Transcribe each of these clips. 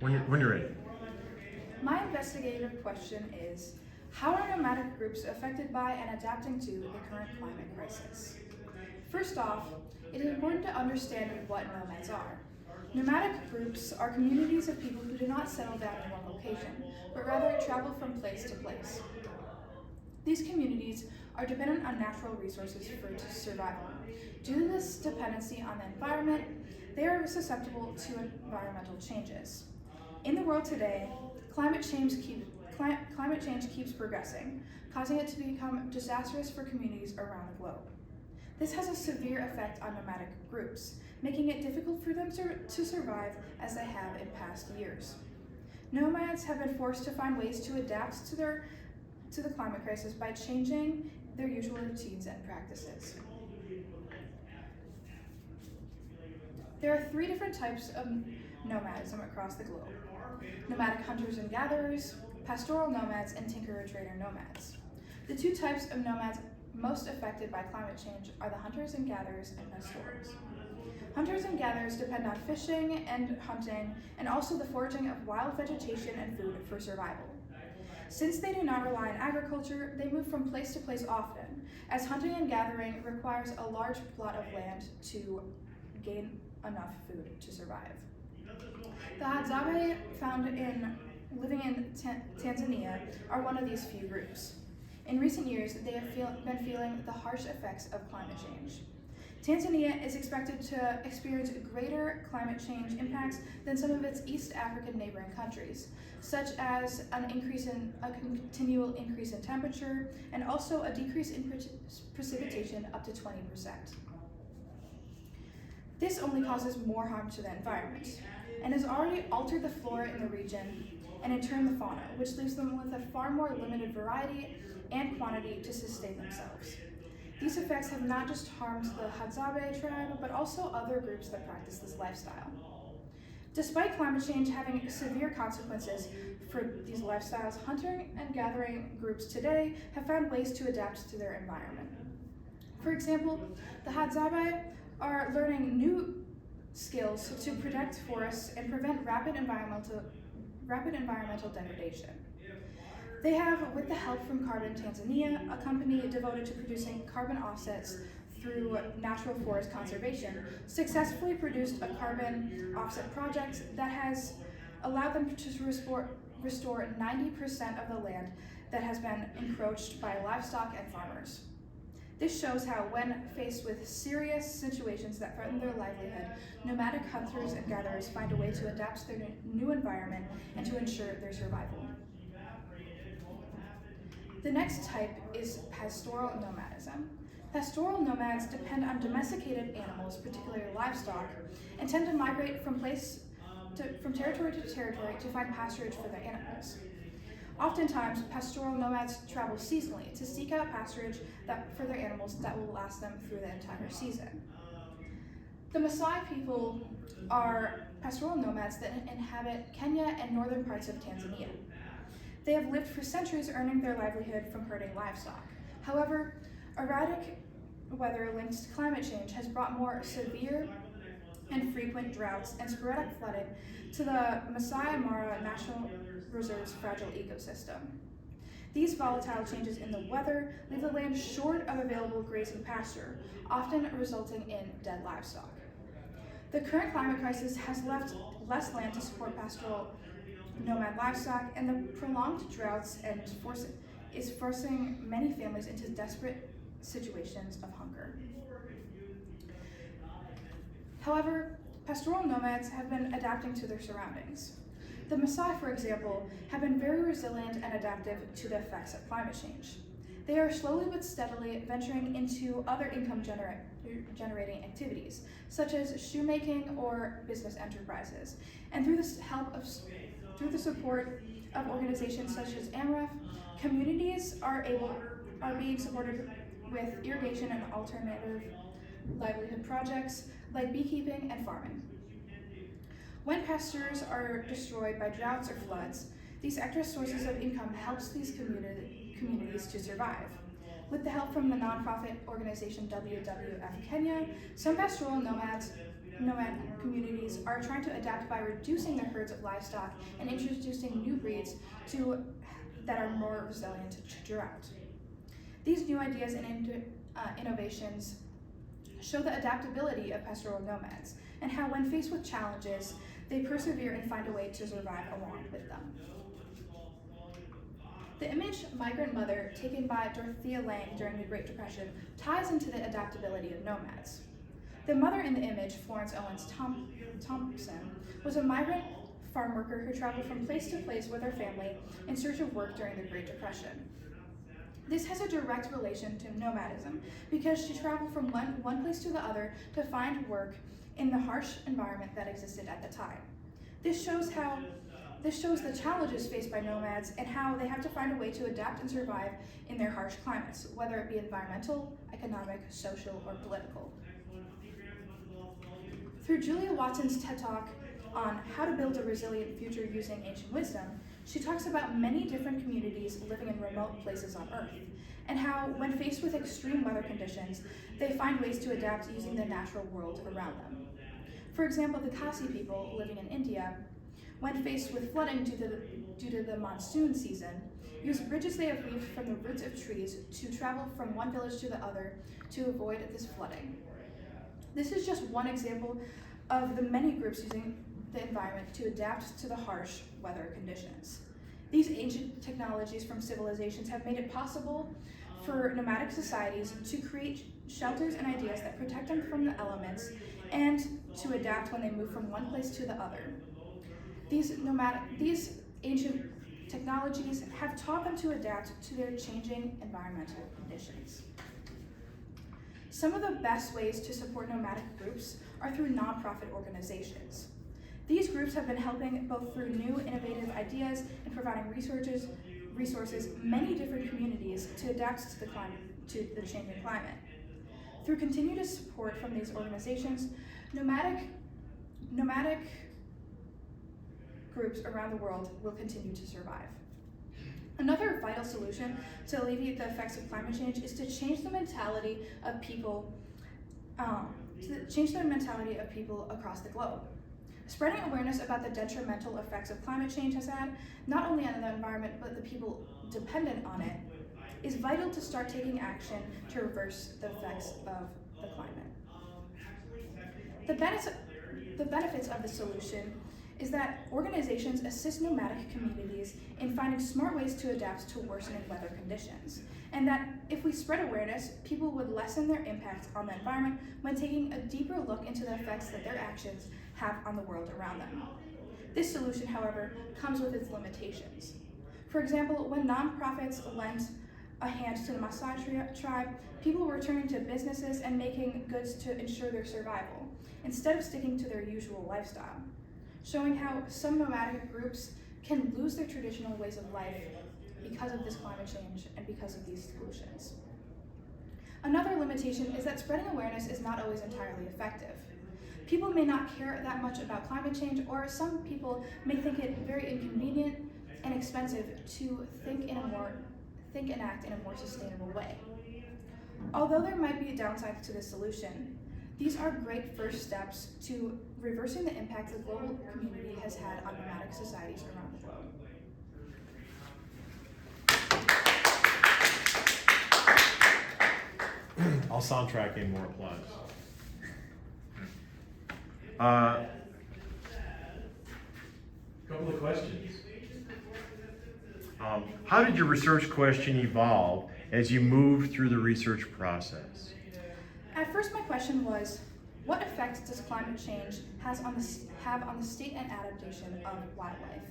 When you're ready. My investigative question is, how are nomadic groups affected by and adapting to the current climate crisis? First off, it is important to understand what nomads are. Nomadic groups are communities of people who do not settle down in one location, but rather travel from place to place. These communities are dependent on natural resources for survival. Due to this dependency on the environment, they are susceptible to environmental changes. In the world today, climate change keeps progressing, causing it to become disastrous for communities around the globe. This has a severe effect on nomadic groups, making it difficult for them to survive as they have in past years. Nomads have been forced to find ways to adapt to the climate crisis by changing their usual routines and practices. There are three different types of nomadism across the globe: nomadic hunters and gatherers, pastoral nomads, and tinkerer-trader nomads. The two types of nomads most affected by climate change are the hunters and gatherers and pastorals. Hunters and gatherers depend on fishing and hunting, and also the foraging of wild vegetation and food for survival. Since they do not rely on agriculture, they move from place to place often, as hunting and gathering requires a large plot of land to gain enough food to survive. The Hadzabe living in Tanzania are one of these few groups. In recent years, they have been feeling the harsh effects of climate change. Tanzania is expected to experience greater climate change impacts than some of its East African neighboring countries, such as a continual increase in temperature and also a decrease in precipitation up to 20%. This only causes more harm to the environment and has already altered the flora in the region and in turn the fauna, which leaves them with a far more limited variety and quantity to sustain themselves. These effects have not just harmed the Hadzabe tribe, but also other groups that practice this lifestyle. Despite climate change having severe consequences for these lifestyles, hunting and gathering groups today have found ways to adapt to their environment. For example, the Hadzabe are learning new skills to protect forests and prevent rapid environmental degradation. They have, with the help from Carbon Tanzania, a company devoted to producing carbon offsets through natural forest conservation, successfully produced a carbon offset project that has allowed them to restore 90% of the land that has been encroached by livestock and farmers. This shows how, when faced with serious situations that threaten their livelihood, nomadic hunters and gatherers find a way to adapt to their new environment and to ensure their survival. The next type is pastoral nomadism. Pastoral nomads depend on domesticated animals, particularly livestock, and tend to migrate from territory to territory to find pasturage for their animals. Oftentimes, pastoral nomads travel seasonally to seek out pasturage for their animals that will last them through the entire season. The Maasai people are pastoral nomads that inhabit Kenya and northern parts of Tanzania. They have lived for centuries, earning their livelihood from herding livestock. However, erratic weather linked to climate change has brought more severe and frequent droughts and sporadic flooding to the Masai Mara National Reserve's fragile ecosystem. These volatile changes in the weather leave the land short of available grazing pasture, often resulting in dead livestock. The current climate crisis has left less land to support pastoral nomad livestock, and the prolonged droughts is forcing many families into desperate situations of hunger. However, pastoral nomads have been adapting to their surroundings. The Maasai, for example, have been very resilient and adaptive to the effects of climate change. They are slowly but steadily venturing into other income generating activities, such as shoemaking or business enterprises. And through the support of organizations such as AMREF, communities are being supported with irrigation and alternative livelihood projects like beekeeping and farming. When pastures are destroyed by droughts or floods, these extra sources of income helps these communities to survive. With the help from the nonprofit organization WWF Kenya, some pastoral nomads nomad communities are trying to adapt by reducing their herds of livestock and introducing new breeds that are more resilient to drought. These new ideas and innovations show the adaptability of pastoral nomads and how, when faced with challenges, they persevere and find a way to survive along with them. The image Migrant Mother, taken by Dorothea Lange during the Great Depression, ties into the adaptability of nomads. The mother in the image, Florence Owens Thompson, was a migrant farm worker who traveled from place to place with her family in search of work during the Great Depression. This has a direct relation to nomadism because she traveled from one place to the other to find work in the harsh environment that existed at the time. This shows the challenges faced by nomads and how they have to find a way to adapt and survive in their harsh climates, whether it be environmental, economic, social, or political. Through Julia Watson's TED Talk on how to build a resilient future using ancient wisdom, she talks about many different communities living in remote places on Earth, and how, when faced with extreme weather conditions, they find ways to adapt using the natural world around them. For example, the Khasi people living in India, when faced with flooding due to the monsoon season, use bridges they have weaved from the roots of trees to travel from one village to the other to avoid this flooding. This is just one example of the many groups using the environment to adapt to the harsh weather conditions. These ancient technologies from civilizations have made it possible for nomadic societies to create shelters and ideas that protect them from the elements and to adapt when they move from one place to the other. These ancient technologies have taught them to adapt to their changing environmental conditions. Some of the best ways to support nomadic groups are through nonprofit organizations. These groups have been helping both through new innovative ideas and providing resources many different communities to adapt to the changing climate. Through continued support from these organizations, nomadic groups around the world will continue to survive. Another vital solution to alleviate the effects of climate change is to change the mentality of people across the globe. Spreading awareness about the detrimental effects of climate change has had, not only on the environment, but the people dependent on it, is vital to start taking action to reverse the effects of the climate. The benefits of the solution is that organizations assist nomadic communities in finding smart ways to adapt to worsening weather conditions, and that if we spread awareness, people would lessen their impact on the environment when taking a deeper look into the effects that their actions have on the world around them. This solution, however, comes with its limitations. For example, when nonprofits lent a hand to the Maasai tribe, people were turning to businesses and making goods to ensure their survival, instead of sticking to their usual lifestyle, showing how some nomadic groups can lose their traditional ways of life because of this climate change and because of these solutions. Another limitation is that spreading awareness is not always entirely effective. People may not care that much about climate change, or some people may think it very inconvenient and expensive to think and act in a more sustainable way. Although there might be downsides to this solution, these are great first steps to reversing the impact the global community has had on nomadic societies around the globe. I'll soundtrack in more applause. Couple of questions. How did your research question evolve as you moved through the research process? At first, my question was, what effect does climate change have on the state and adaptation of wildlife?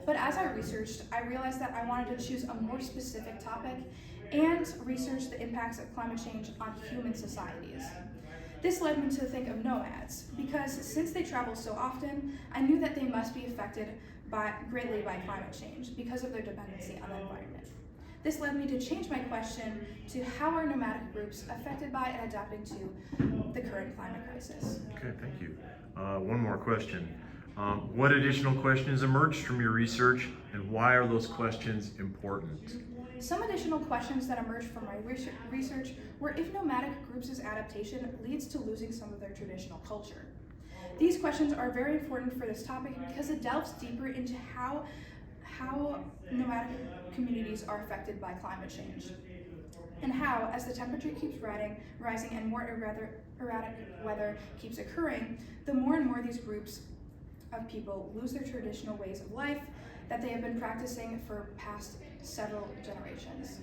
But as I researched, I realized that I wanted to choose a more specific topic and research the impacts of climate change on human societies. This led me to think of nomads, because since they travel so often, I knew that they must be affected greatly by climate change because of their dependency on the environment. This led me to change my question to how are nomadic groups affected by and adapting to the current climate crisis. Okay, thank you. One more question. What additional questions emerged from your research, and why are those questions important? Some additional questions that emerged from my research were if nomadic groups' adaptation leads to losing some of their traditional culture. These questions are very important for this topic because it delves deeper into how nomadic communities are affected by climate change, and how, as the temperature keeps rising and more erratic weather keeps occurring, the more and more these groups of people lose their traditional ways of life that they have been practicing for past several generations.